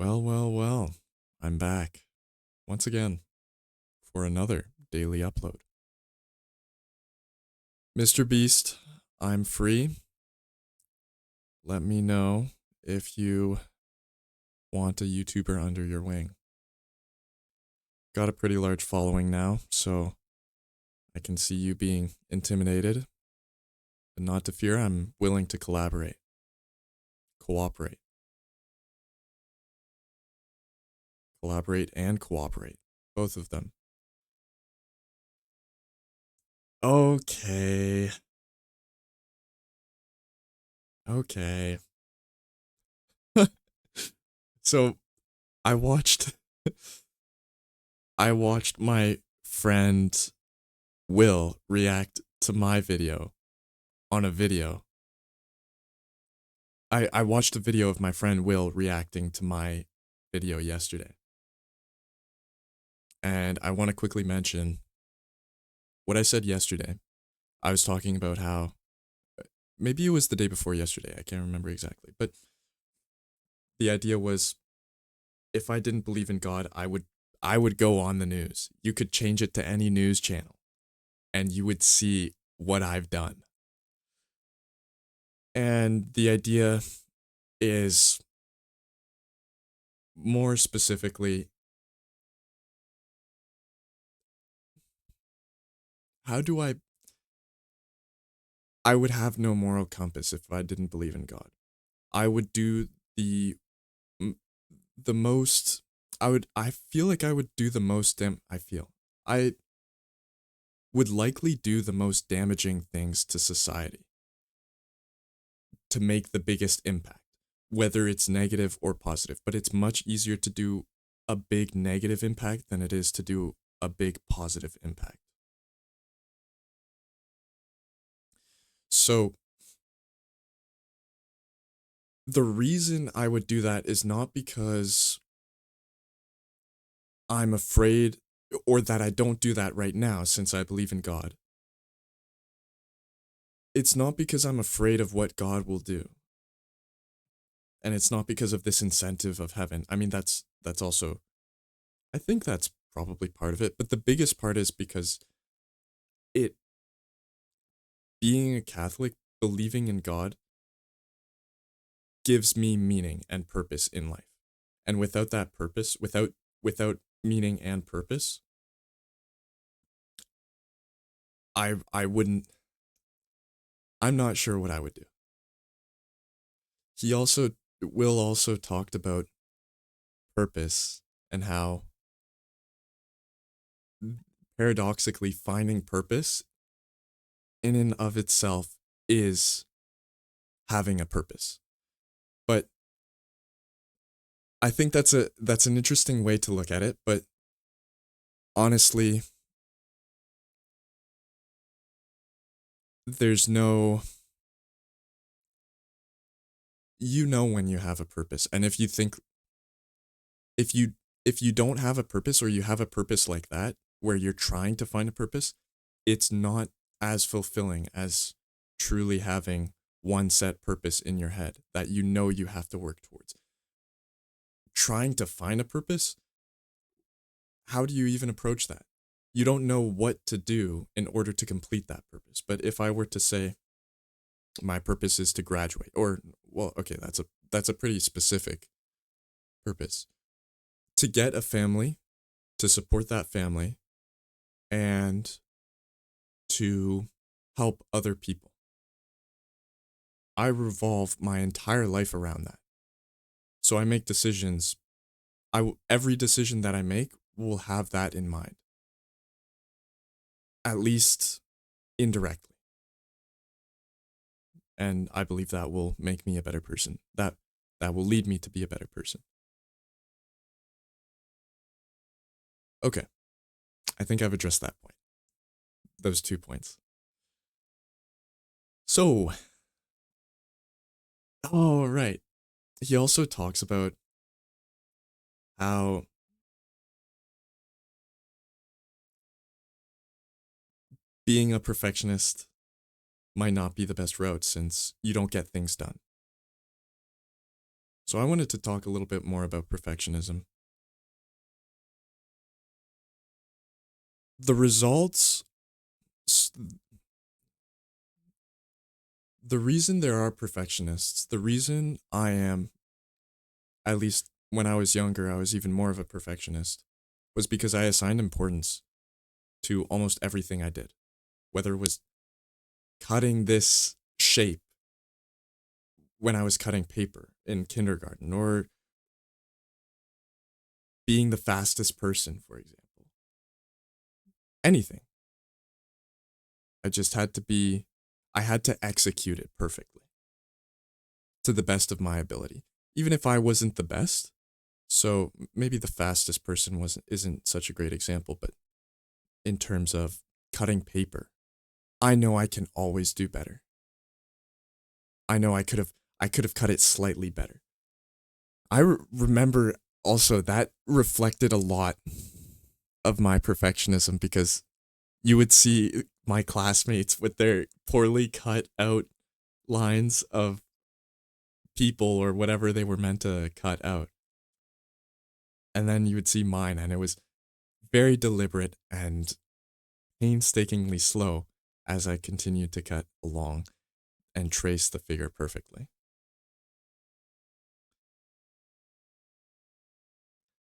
Well. I'm back once again for another daily upload. Mr. Beast, I'm free. Let me know if you want a YouTuber under your wing. Got a pretty large following now, so I can see you being intimidated. But not to fear, I'm willing to collaborate. Cooperate. Collaborate and cooperate. Both of them. Okay. Okay. So I watched I watched my friend Will react to my video on a video. I watched a video of my friend Will reacting to my video yesterday. And I want to quickly mention what I said yesterday. I was talking about how maybe it was the day before yesterday, I can't remember exactly, but the idea was if I didn't believe in God, I would go on the news. You could change it to any news channel and you would see what I've done. And the idea is more specifically, how do I would have no moral compass if I didn't believe in God. I would do the the most I feel like I would do the most I would likely do the most damaging things to society to make the biggest impact, whether it's negative or positive, but it's much easier to do a big negative impact than it is to do a big positive impact. So the reason I would do that is not because I'm afraid or that I don't do that right now since I believe in God. It's not because I'm afraid of what God will do. And it's not because of this incentive of heaven. I mean that's also I think that's probably part of it, but the biggest part is because it being a Catholic, believing in God gives me meaning and purpose in life. And without that purpose, without meaning and purpose, I wouldn't I'm not sure what I would do. He also Will also talked about purpose and how paradoxically finding purpose in and of itself is having a purpose. But I think that's an interesting way to look at it, but honestly, there's no you know when you have a purpose. And if you think if you if you don't have a purpose or you have a purpose like that where you're trying to find a purpose, it's not as fulfilling as truly having one set purpose in your head that you know you have to work towards. Trying to find a purpose, how do you even approach that? You don't know what to do in order to complete that purpose. But if I were to say my purpose is to graduate, or well, okay, that's a pretty specific purpose. To get a family, to support that family, and to help other people. I revolve my entire life around that. So I make decisions. Every decision that I make will have that in mind, at least indirectly. And I believe that will make me a better person. That will lead me to be a better person. Okay, I think I've addressed that point. Those 2 points. So, oh right. He also talks about how being a perfectionist might not be the best route since you don't get things done. So I wanted to talk a little bit more about perfectionism. The results, s- the reason there are perfectionists, the reason I am, at least when I was younger, I was even more of a perfectionist, was because I assigned importance to almost everything I did, whether it was cutting this shape when I was cutting paper in kindergarten, or being the fastest person, for example. Anything. I just had to be, I had to execute it perfectly to the best of my ability, even if I wasn't the best. So maybe the fastest person isn't such a great example, but in terms of cutting paper, I know I can always do better. I know I could have cut it slightly better. Remember also that reflected a lot of my perfectionism because you would see my classmates with their poorly cut out lines of people or whatever they were meant to cut out. And then you would see mine, and it was very deliberate and painstakingly slow as I continued to cut along and trace the figure perfectly.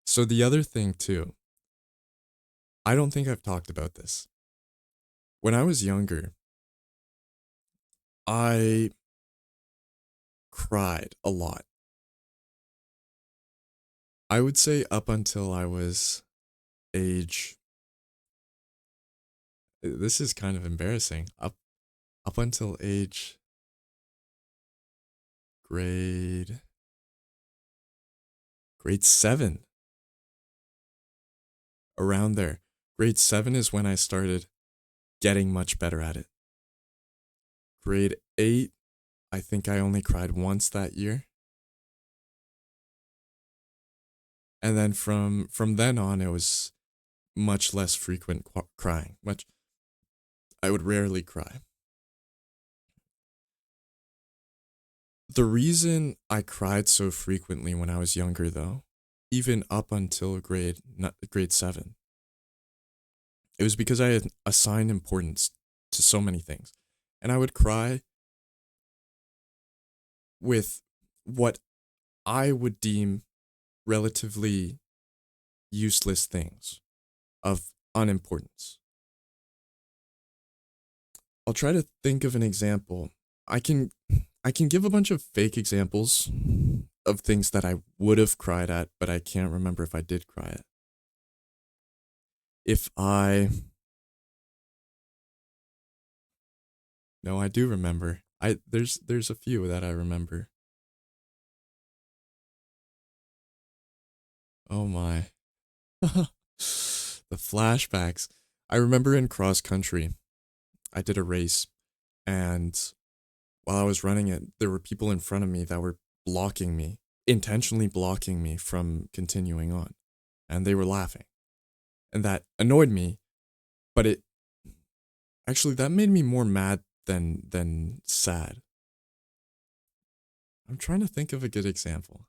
So, the other thing, too, I don't think I've talked about this. When I was younger, I cried a lot. I would say up until I was age, this is kind of embarrassing. Up until age grade grade 7, around there. Grade 7 is when I started getting much better at it. Grade 8, I think I only cried once that year. And then from then on it was much less frequent crying. Much I would rarely cry. The reason I cried so frequently when I was younger though, even up until grade 7, it was because I had assigned importance to so many things. And I would cry with what I would deem relatively useless things of unimportance. I'll try to think of an example. I can I can give a bunch of fake examples of things that I would have cried at, but I can't remember if I did cry at. If I No, I do remember. There's a few that I remember. Oh my. The flashbacks. I remember in cross country, I did a race, and while I was running it, there were people in front of me that were blocking me, intentionally blocking me from continuing on. And they were laughing. And that annoyed me, but it actually that made me more mad than sad. I'm trying to think of a good example.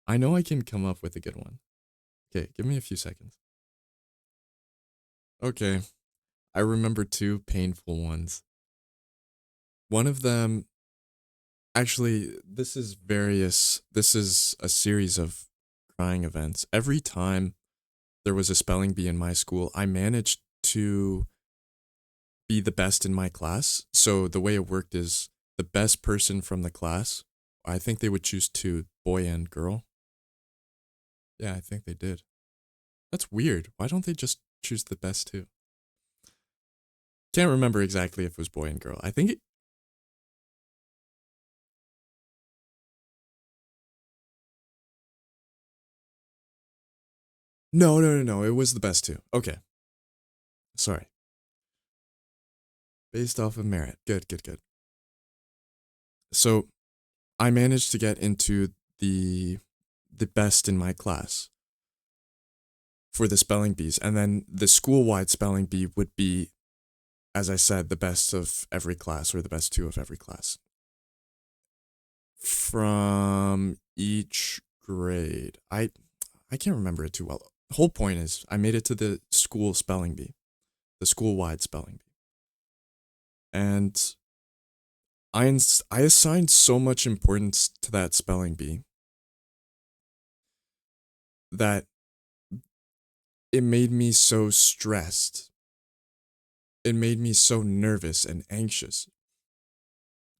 I know I can come up with a good one. Okay, give me a few seconds. Okay, I remember two painful ones. One of them, actually, this is a series of crying events. Every time there was a spelling bee in my school, I managed to be the best in my class. So the way it worked is the best person from the class, I think they would choose two, boy and girl. Yeah, I think they did. That's weird. Why don't they just choose the best two? Can't remember exactly if it was boy and girl. I think it, no. It was the best two. Okay. Sorry. Based off of merit. Good. So I managed to get into the the best in my class for the spelling bees. And then the school wide spelling bee would be, as I said, the best of every class or the best two of every class. from each grade. I can't remember it too well. The whole point is I made it to the school spelling bee, the school-wide spelling bee. And I assigned so much importance to that spelling bee that it made me so stressed. It made me so nervous and anxious.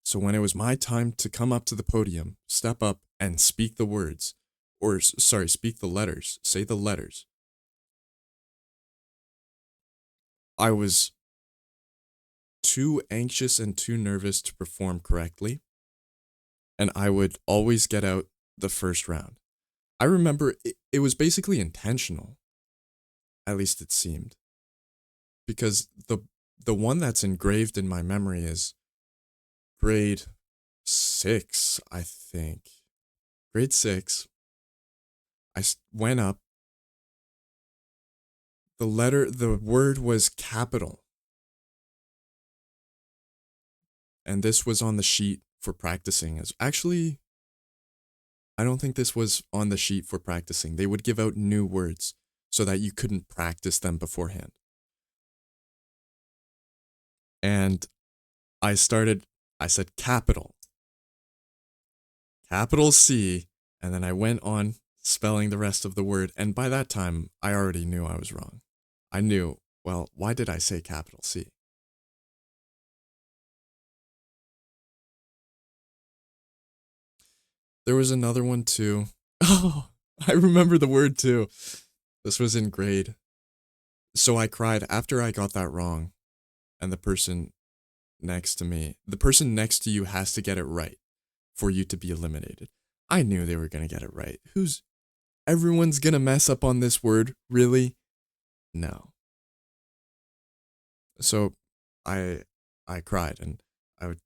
So when it was my time to come up to the podium, step up and speak the words, or sorry, speak the letters, say the letters, I was too anxious and too nervous to perform correctly, and I would always get out the first round. I remember it was basically intentional, at least it seemed, because the one that's engraved in my memory is grade 6, I think. Grade 6. Went up. The word was capital. And this was on the sheet for practicing. Actually, I don't think this was on the sheet for practicing. They would give out new words so that you couldn't practice them beforehand. And I said capital. Capital C, and then I went on spelling the rest of the word. And by that time, I already knew I was wrong. I knew, well, why did I say capital C? There was another one too. Oh, I remember the word too. This was in grade. So I cried after I got that wrong. And the person next to you has to get it right for you to be eliminated. I knew they were going to get it right. Everyone's going to mess up on this word, really? No. So I cried and I would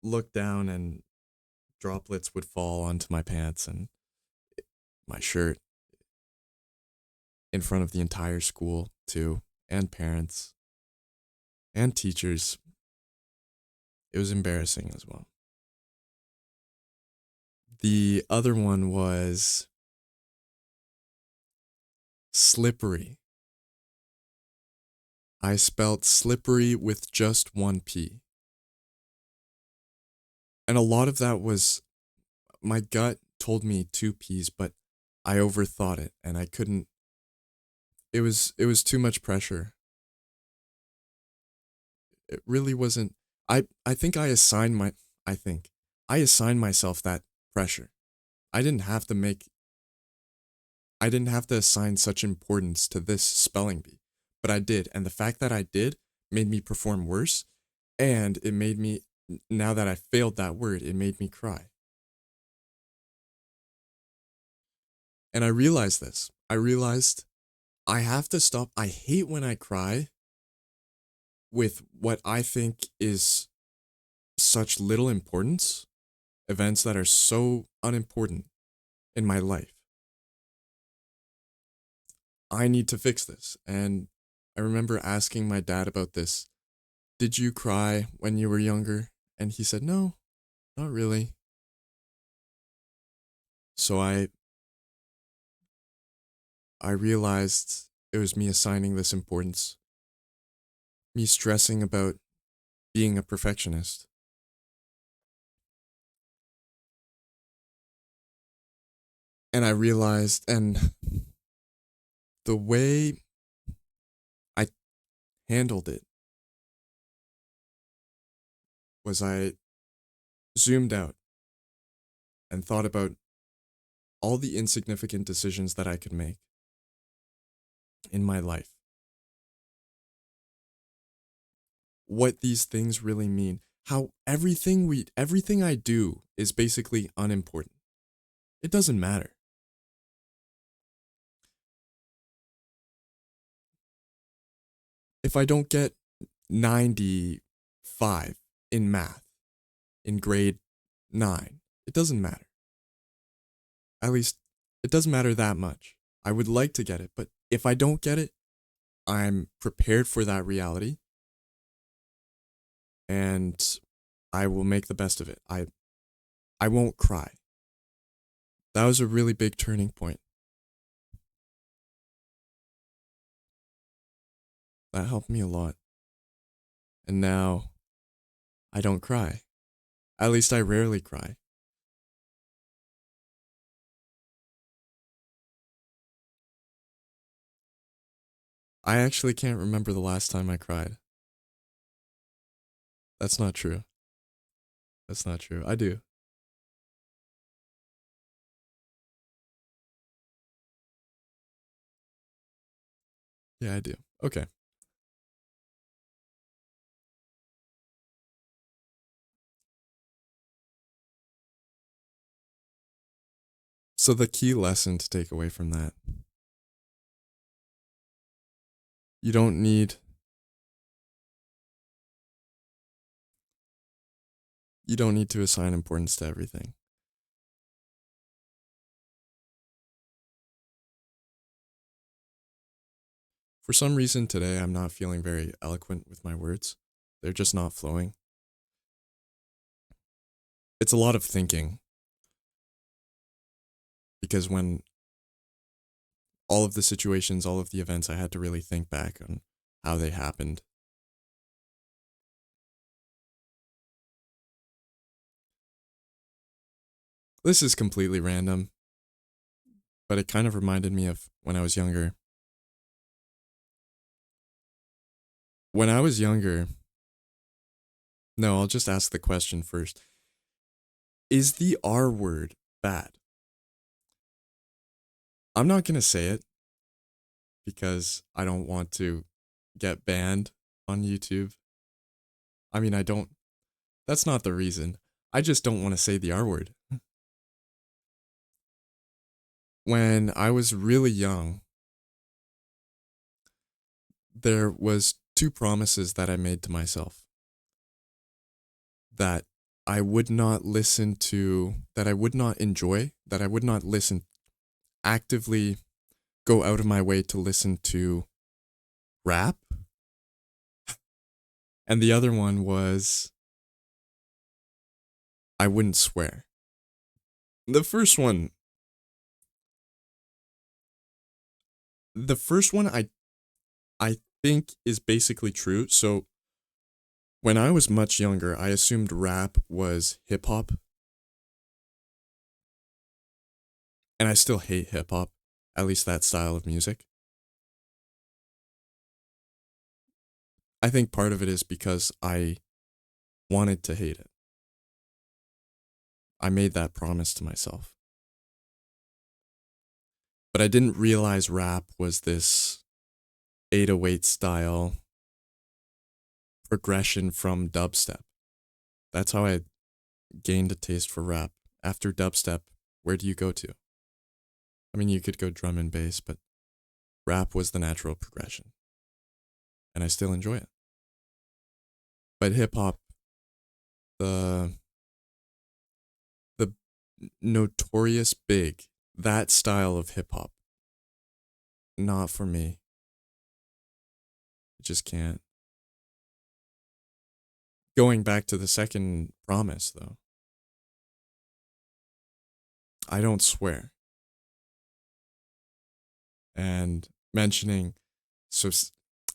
look down and droplets would fall onto my pants and my shirt in front of the entire school too, and parents and teachers. It was embarrassing as well. The other one was slippery. I spelled slippery with just one P. And a lot of that was my gut told me two P's, but I overthought it and I couldn't. It was too much pressure. It really wasn't. I think I think I assigned myself that pressure. I didn't have to make I didn't have to assign such importance to this spelling bee, but I did, and the fact that I did made me perform worse, and it made me now that I failed that word, it made me cry. And I realized this. I realized I have to stop. I hate when I cry with what I think is such little importance, events that are so unimportant in my life. I need to fix this. And I remember asking my dad about this. Did you cry when you were younger? And he said, no, not really. So I realized it was me assigning this importance, me stressing about being a perfectionist. And I realized, and the way I handled it was I zoomed out and thought about all the insignificant decisions that I could make in my life. What these things really mean. How everything I do is basically unimportant. It doesn't matter. If I don't get 95 in math in grade 9, it doesn't matter. At least it doesn't matter that much. I would like to get it, but if I don't get it, I'm prepared for that reality and I will make the best of it. I won't cry. That was a really big turning point. That helped me a lot. And now I don't cry. At least I rarely cry. I actually can't remember the last time I cried. That's not true. That's not true. I do. Yeah, I do. Okay. So the key lesson to take away from that, you don't need you don't need to assign importance to everything. For some reason today I'm not feeling very eloquent with my words. They're just not flowing. It's a lot of thinking because when all of the situations, all of the events, I had to really think back on how they happened. This is completely random, but it kind of reminded me of when I was younger. When I was younger, no, I'll just ask the question first. Is the R word bad? I'm not going to say it because I don't want to get banned on YouTube. I mean, I don't, that's not the reason. I just don't want to say the R word. When I was really young, there was two promises that I made to myself that I would not listen to, that I would not enjoy, that I would not listen, actively go out of my way to listen to rap. And the other one was I wouldn't swear. The first one, the first one I think is basically true. So when I was much younger, I assumed rap was hip hop. And I still hate hip hop, at least that style of music. I think part of it is because I wanted to hate it. I made that promise to myself. But I didn't realize rap was this 808 style progression from dubstep. That's how I gained a taste for rap. After dubstep, where do you go to? I mean, you could go drum and bass, but rap was the natural progression. And I still enjoy it. But hip hop, the the notorious big, that style of hip hop, not for me. I just can't. Going back to the second promise, though, I don't swear. And mentioning, so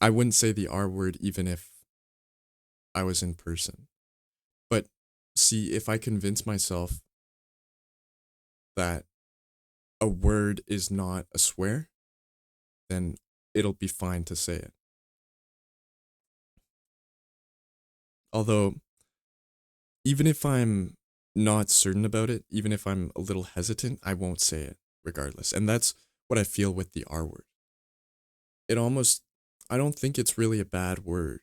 I wouldn't say the R word even if I was in person. But see, if I convince myself that a word is not a swear, then it'll be fine to say it. Although, even if I'm not certain about it, even if I'm a little hesitant, I won't say it regardless. And that's what I feel with the R word. It almost, I don't think it's really a bad word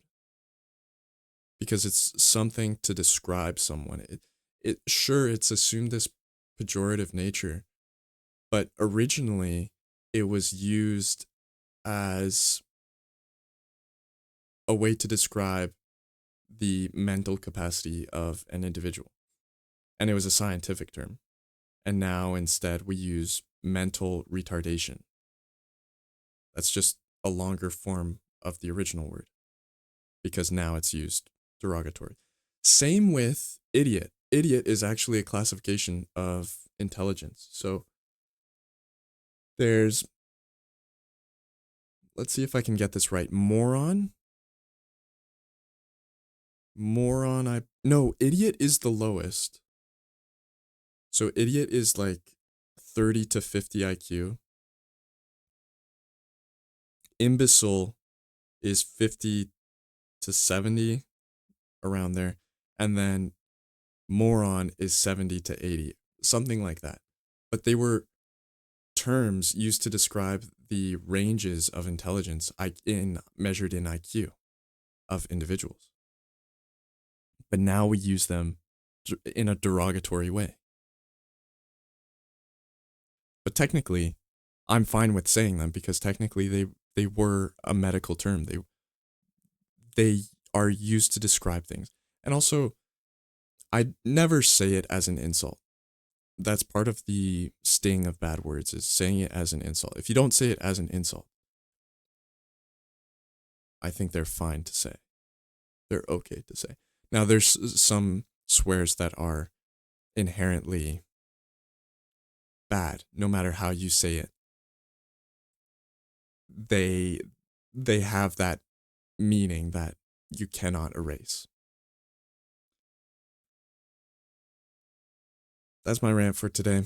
because it's something to describe someone. It sure it's assumed this pejorative nature, but originally it was used as a way to describe the mental capacity of an individual. And it was a scientific term. And now instead we use mental retardation. That's just a longer form of the original word because now it's used derogatory. Same with idiot. idiot is actually a classification of intelligence. So there's, let's see if I can get this right. No, idiot is the lowest. So idiot is like 30 to 50 IQ. Imbecile is 50 to 70, around there. And then moron is 70 to 80, something like that. But they were terms used to describe the ranges of intelligence measured in IQ of individuals. But now we use them in a derogatory way. But technically, I'm fine with saying them because technically they were a medical term. They are used to describe things. And also, I never say it as an insult. That's part of the sting of bad words, is saying it as an insult. If you don't say it as an insult, I think they're fine to say. They're okay to say. Now, there's some swears that are inherently bad, no matter how you say it. They have that meaning that you cannot erase. That's my rant for today.